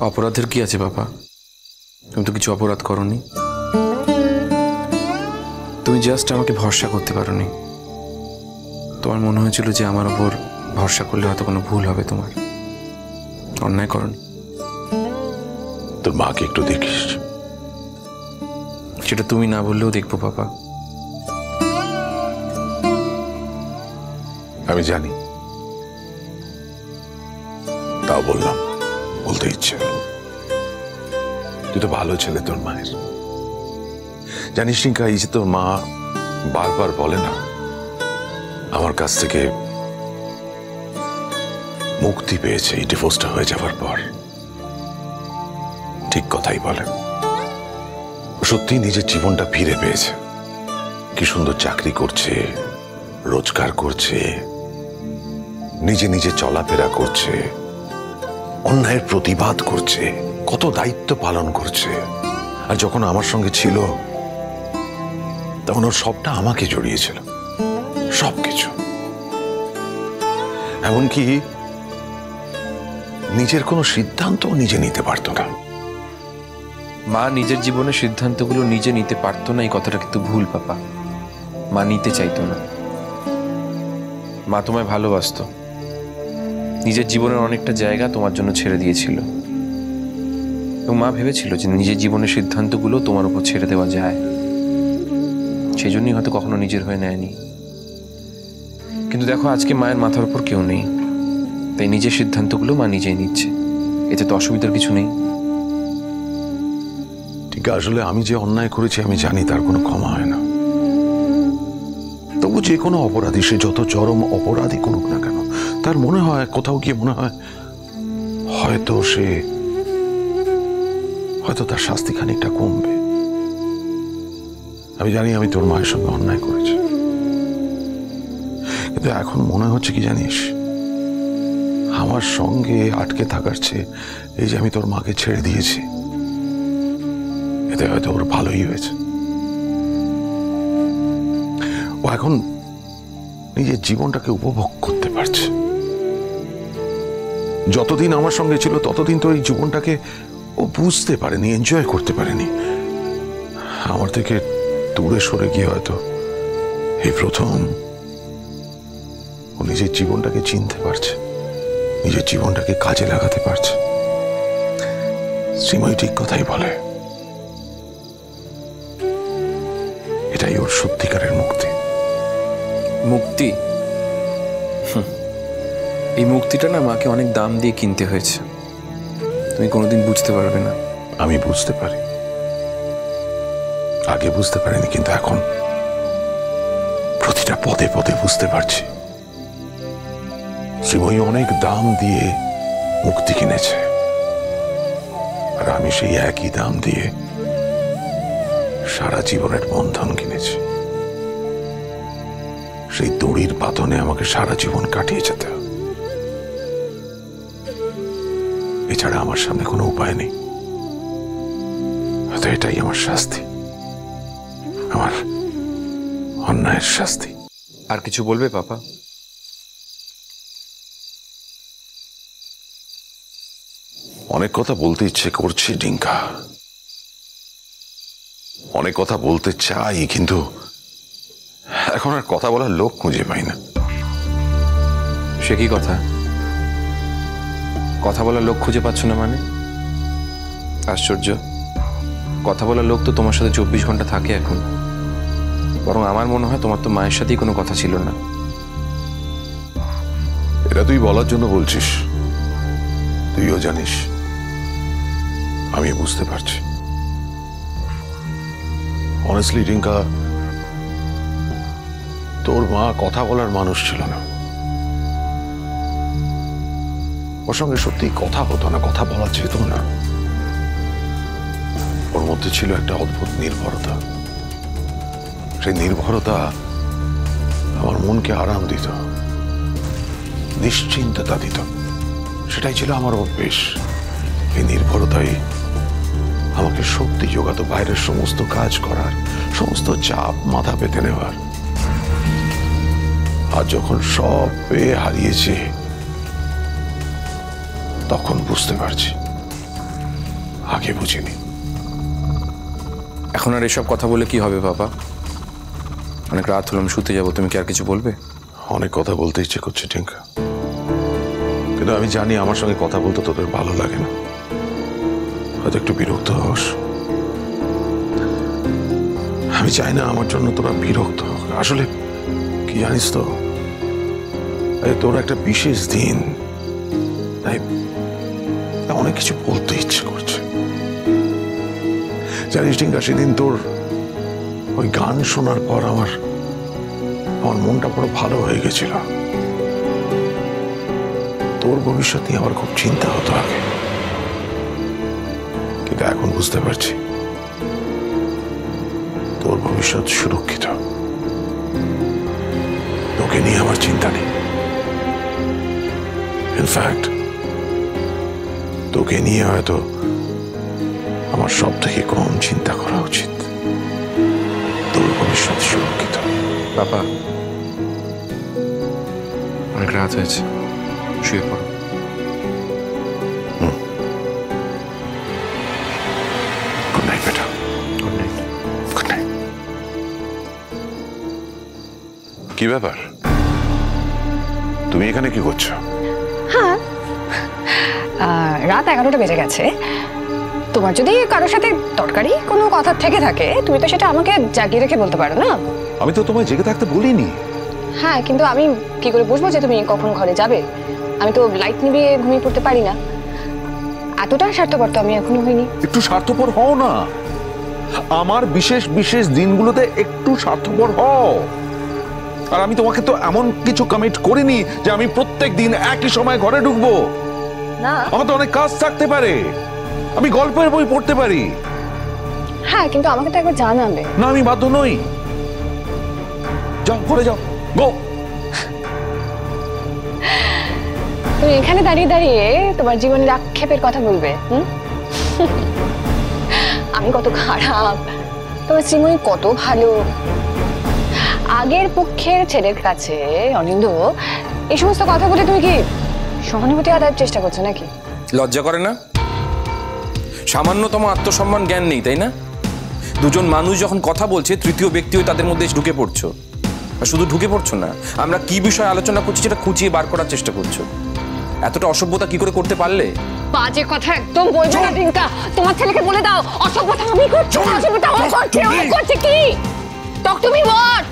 অপরাধের কি আছে বাবা? তুমি তো কিছু অপরাধ করনি। তুমি জাস্ট আমাকে ভরসা করতে পারোনি। তোমার মনে হয়েছিল যে আমার ওপর ভরসা করলে হয়তো কোনো ভুল হবে, তোমার অন্যায় করনি। তোর মাকে একটু দেখিস। সেটা তুমি না বললেও দেখবো বাবা। আমি জানি, তাও বললাম, বলতে ইচ্ছে হলো। তুই তো ভালো ছেলে তোর মায়ের। জানিস রিঙ্কা, এই যে তোর মা বারবার বলে না আমার কাছ থেকে মুক্তি পেয়েছে এই ডিভোর্সটা হয়ে যাওয়ার পর, ঠিক কথাই বলে। সত্যি নিজের জীবনটা ফিরে পেয়েছে। কি সুন্দর চাকরি করছে, রোজগার করছে, নিজে নিজে চলাফেরা করছে, অন্যায়ের প্রতিবাদ করছে, কত দায়িত্ব পালন করছে। আর যখন আমার সঙ্গে ছিল তখন ওর সবটা আমাকে জড়িয়েছিল, সবকিছু। এমনকি নিজের কোনো সিদ্ধান্ত নিজে নিতে পারতো না। মা নিজের জীবনের সিদ্ধান্তগুলো নিজে নিতে পারতো না, এই কথাটা কিন্তু ভুল পাপা। মা নিতে চাইতো না। মা তোমায় ভালোবাসতো, নিজের জীবনের অনেকটা জায়গা তোমার জন্য ছেড়ে দিয়েছিল। এবং মা ভেবেছিল যে নিজের জীবনের সিদ্ধান্তগুলো তোমার উপর ছেড়ে দেওয়া যায়, সেই জন্যই হয়তো কখনো নিজের হয়ে নেয়নি। কিন্তু দেখো, আজকে মায়ের মাথার উপর কেউ নেই, তাই নিজের সিদ্ধান্তগুলো মা নিজেই নিচ্ছে। এতে তো অসুবিধার কিছু নেই। ঠিক, আসলে আমি যে অন্যায় করেছি আমি জানি তার কোনো ক্ষমা হয় না। তবু যে কোনো অপরাধী, সে যত চরম অপরাধী করুক না কেন, তার মনে হয়, কোথাও গিয়ে মনে হয় হয়তো তার শাস্তি খানিকটা কমবে। আমি জানি আমি তোর মায়ের সঙ্গে অন্যায় করেছি, কিন্তু এখন মনে হচ্ছে কি জানিস, আমার সঙ্গে আটকে থাকার চেয়ে এই যে আমি তোর মাকে ছেড়ে দিয়েছি, এতে হয়তো ওর ভালোই হয়েছে। ও এখন নিজের জীবনটাকে উপভোগ করতে পারছে। যতদিন আমার সঙ্গে ছিল ততদিন তো এই জীবনটাকে ও বুঝতে পারেনি, এনজয় করতে পারেনি। আমার থেকে দূরে সরে গিয়ে হয়তো এই প্রথম ও নিজের জীবনটাকে চিনতে পারছে, নিজের জীবনটাকে কাজে লাগাতে পারছে। শ্রীময়ী ঠিক কথাই বলে, এটাই ওর সত্যিকারের মুক্তি। মুক্তি? এই মুক্তিটা না মাকে অনেক দাম দিয়ে কিনতে হয়েছে, তুমি কোনোদিন বুঝতে পারবে না। আমি বুঝতে পারি, আগে বুঝতে পারিনি, কিন্তু এখন প্রতিটা পদে পদে বুঝতে পারছি। শ্রীময়ী অনেক দাম দিয়ে মুক্তি কিনেছে, আর আমি সেই একই দাম দিয়ে সারা জীবনের বন্ধন কিনেছি। সেই দড়ির বাঁধনে আমাকে সারা জীবন কাটিয়ে যেতে হবে, এছাড়া আমার সামনে কোনো উপায় নেই। হয়তো এটাই আমার শাস্তি, আমার অন্যায়ের শাস্তি। আর কিছু বলবে পাপা? অনেক কথা বলতে ইচ্ছে করছে ডিঙ্কা, অনেক কথা বলতে চাই, কিন্তু এখন আর কথা বলার লোক খুঁজে পাই না। সে কি কথা? কথা বলার লোক খুঁজে পাচ্ছ না মানে? আশ্চর্য, কথা বলার লোক তো তোমার সাথে 24 ঘন্টা থাকে এখন। বরং আমার মনে হয় তোমার তো মায়ের সাথেই কোনো কথা ছিল না। এটা তুই বলার জন্য বলছিস, তুইও জানিস আমি বুঝতে পারছি। অনেস্টলি রিঙ্কা, তোর মা কথা বলার মানুষ ছিল না। ওর সঙ্গে সত্যি কথা হতো না, কথা বলা যেত না। ওর মধ্যে ছিল একটা অদ্ভুত নির্ভরতা। সেই নির্ভরতা আমার মনকে আরাম দিত, নিশ্চিন্ততা দিত। সেটাই ছিল আমার অভ্যেস। এই নির্ভরতাই আমাকে শক্তি যোগাতো বাইরের সমস্ত কাজ করার, সমস্ত চাপ মাথা পেতে নেওয়ার। আর যখন সব পেয়ে হারিয়েছি, তখন বুঝতে পারছি আগে বুঝিনি। এখন আর এসব কথা বলে কি হবে বাবা? অনেক রাত হলো, আমি শুতে যাবো। তুমি কি আর কিছু বলবে? অনেক কথা বলতে ইচ্ছে করছে টিঙ্কা, কিন্তু আমি জানি আমার সঙ্গে কথা বলতে তোদের ভালো লাগে না, হয়তো একটু বিরক্ত হস। আমি চাই না আমার জন্য তোরা বিরক্ত হোক। আসলে কি জানিস তো, তোর একটা বিশেষ দিন, তাই অনেক কিছু বলতে ইচ্ছে করছে। জানিস টিঙ্কা, সেদিন তোর ওই গান শোনার পর আমার মনটা পুরো ভালো হয়ে গেছিল। তোর ভবিষ্যৎ নিয়ে আমার খুব চিন্তা হতো আগে, কিন্তু এখন বুঝতে পারছি তোর ভবিষ্যৎ সুরক্ষিত। তোকে নিয়ে আমার চিন্তা নেই। ইনফ্যাক্ট তোকে নিয়ে হয়তো আমার সব থেকে কম চিন্তা করা উচিত। তোর ভবিষ্যৎ সুরক্ষিত। বাবা, অনেক রাত হয়েছে, শুয়ে পড়ো। গুড নাইট বেটা। Good night. Good night. কি ব্যাপার, তুমি এখানে কি করছো? হ্যাঁ, রাত 11টা বেজে গেছে। তোমার যদি কারোর সাথে দরকারি কোনো কথা থেকে থাকে, তুমি তো সেটা আমাকে জাগিয়ে রেখে বলতে পারো না? আমি তো তোমায় জেগে থাকতে বলিনি। হ্যাঁ, কিন্তু আমি কি করে বুঝবো যে তুমি কখন ঘরে যাবে? আমি তো লাইট নিভিয়ে ঘুমিয়ে পড়তে পারি না। এতটা স্বার্থপর তো আমি এখনো হইনি। একটু স্বার্থপর হও না। আমার বিশেষ বিশেষ দিনগুলোতে একটু স্বার্থপর হও। আর আমি তোমাকে তো এমন কিছু কমিট করিনি যে আমি প্রত্যেক দিন একই সময় ঘরে ঢুকবো। না, আমার তো অনেক কাজ থাকতে পারে, আমি গল্পের বই পড়তে পারি। হ্যাঁ, কিন্তু আমাকে তো একবার জানাবে। না, আমি বাধ্য নই। যাও, ঘরে যাও, গো। তুমি এখানে দাঁড়িয়ে দাঁড়িয়ে তোমার জীবনের আক্ষেপের কথা বলবে? আমি কত খারাপ, তোমার শ্রীময়ী কত ভালো। আগের পক্ষের ছেলের কাছে অনিন্দ এই সমস্ত কথা বলে তুমি কি সহানুভূতি আদায়ের চেষ্টা করছো নাকি? লজ্জা করে না? সামান্যতম আত্মসম্মান জ্ঞান নেই, তাই না? দুজন মানুষ যখন কথা বলছে, তৃতীয় ব্যক্তিও তাদের মধ্যে ঢুকে পড়ছো। আর শুধু ঢুকে পড়ছো না, আমরা কি বিষয়ে আলোচনা করছি সেটা খুঁচিয়ে বার করার চেষ্টা করছো। এতটা অসভ্যতা কি করে করতে পারলে? বাজে কথা একদম বলবে না টিঙ্কা। তোমার ছেলেকে বলে দাও অসভ্যতা আমি করছি, অসভ্যতা ও করছে। ও করছে কি? Talk to me what?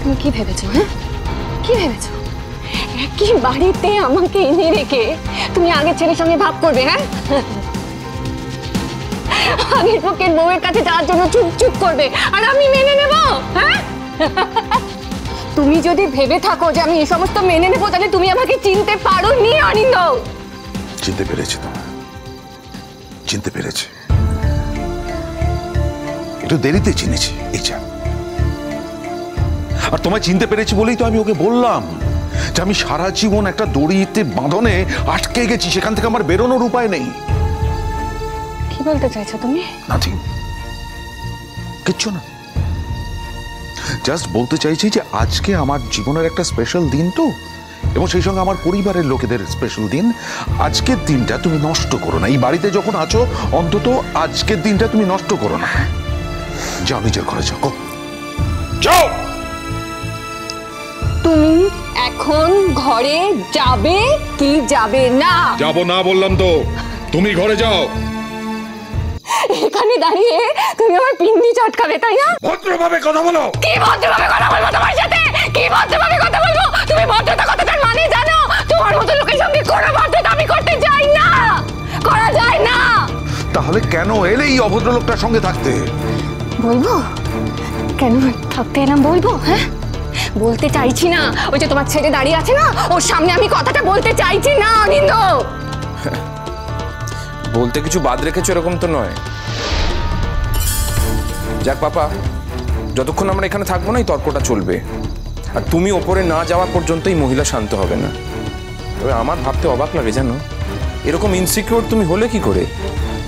তুমি কি ভেবেছো? হ্যাঁ, কি ভেবেছো? একই বাড়িতে আমাকে এনে রেখে তুমি আগের ছেলের সঙ্গে ভাব করবে? হ্যাঁ, আগের পক্ষের বউয়ের কাছে যাওয়ার জন্য চুপ চুপ করবে আর আমি মেনে নেব? হ্যাঁ, তুমি যদি ভেবে থাকো যে আমি এই সমস্ত মেনে নেবো, তাহলে তুমি আমাকে চিনতে পারোনি অনিন্দ। চিনতে পেরেছি তোমায়, চিনতে পেরেছি। একটু দেরিতে চিনেছি, এই যা। আর তোমায় চিনতে পেরেছি বলেই তো আমি ওকে বললাম যে আমি সারা জীবন একটা দড়িতে বাঁধনে আটকে গেছি, সেখান থেকে আমার বেরোনোর উপায় নেই। কি বলতে চাইছো তুমি? নাথিং, কিচ্ছু না। জাস্ট বলতে চাইছি যে আজকে আমার জীবনের একটা স্পেশাল দিন তো, এবং সেই সঙ্গে আমার পরিবারের লোকেদের স্পেশাল দিন। আজকের দিনটা তুমি নষ্ট করো না। এই বাড়িতে যখন আছো, অন্তত আজকের দিনটা তুমি নষ্ট করো না। যাও, নিজের ঘরে যাও, যাও। তুমি এখন ঘরে যাবে কি যাবে না? যাবো না বললাম তো, তুমি ঘরে যাও। এখানে দাঁড়িয়ে তুমি আমার পিন্ডি চটকাবে, তাই না? ভদ্রভাবে কথা বলো। কি ভদ্রভাবে কথা বলবো তোমার সাথে? কি ভদ্রভাবে কথা বলবো? তুমি ভদ্রতা কথাটার মানে জানো? তোমার মতো লোকের সঙ্গে কোনো ভদ্রতা আমি করতে চাই না, করা যায় না। তাহলে কেন এলে এই অভদ্র লোকটার সঙ্গে থাকতে? বলবো কেন থাকতে এলাম বলবো? হ্যাঁ, বলতে চাইছি না। ওই যে তোমার ছেলে দাঁড়িয়ে আছে না, ওর সামনে আমি কথাটা বলতে চাইছি না অনিন্দ। বলতে কিছু বাদ রেখেছো এরকম তো নয়। যাক পাপা, যতক্ষণ আমরা এখানে থাকবো না এই তর্কটা চলবে। আর তুমি ওপরে না যাওয়া পর্যন্ত এই মহিলা শান্ত হবে না। তবে আমার ভাবতে অবাক লাগে, জানো, এরকম ইনসিকিউর তুমি হলে কি করে?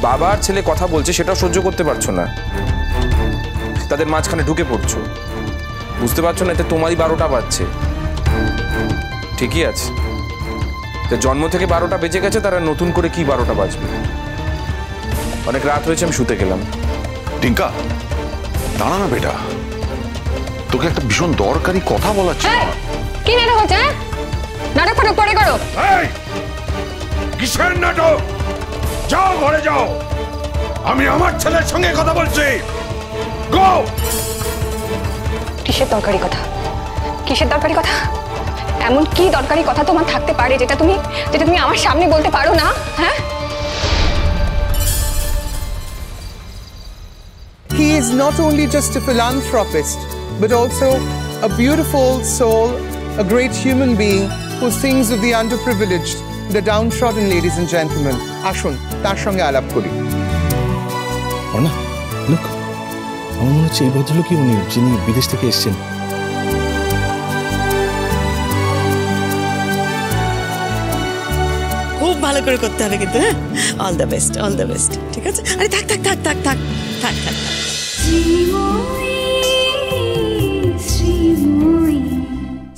বাবা আর ছেলে কথা বলছে, সেটাও সহ্য করতে পারছো না, তাদের মাঝখানে ঢুকে পড়ছো। বুঝতে পারছো না এতে তোমারই 12টা বাজছে। ঠিকই আছে, জন্ম থেকে 12টা বেজে গেছে, তারা নতুন করে কি 12টা বাজবে? অনেক রাত হয়েছে, আমি শুতে গেলাম। টিঙ্কা, দাঁড়া না বেটা, তোকে একটা ভীষণ দরকারি কথা বলার ছিল। কি নাটক হচ্ছে? নাটক ফাটক পরে করো। কিসের নাটক? যাও ঘরে যাও, আমি আমার ছেলের সঙ্গে কথা বলছি। গো। কিসের দরকারি কথা? কিসের দরকারি কথা? এমন কি দরকারি কথা তোমার থাকতে পারে যেটা তুমি আমার সামনে বলতে পারো না? হ্যাঁ, He is not only just a philanthropist, but also a beautiful soul, a great human being who sings of the underprivileged, the downtrodden, ladies and gentlemen. Ashun, তার সঙ্গে আলাপ করি। অর্ণা, লুক, আমার মনে হচ্ছে এই ভদ্রলোকই উনি, যিনি বিদেশ থেকে এসেছেন। খুব ভালো করে করতে হবে কিন্তু, হ্যাঁ? All the best, all the best. ঠিক আছে? আরে থাক থাক থাক থাক থাক থাক থাক।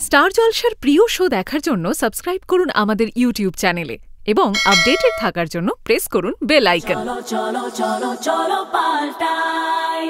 স্টার জলসার প্রিয় শো দেখার জন্য সাবস্ক্রাইব করুন আমাদের ইউটিউব চ্যানেলে এবং আপডেটেড থাকার জন্য প্রেস করুন বেল আইকন। চলো চলো চলো চলো পাল্টাই।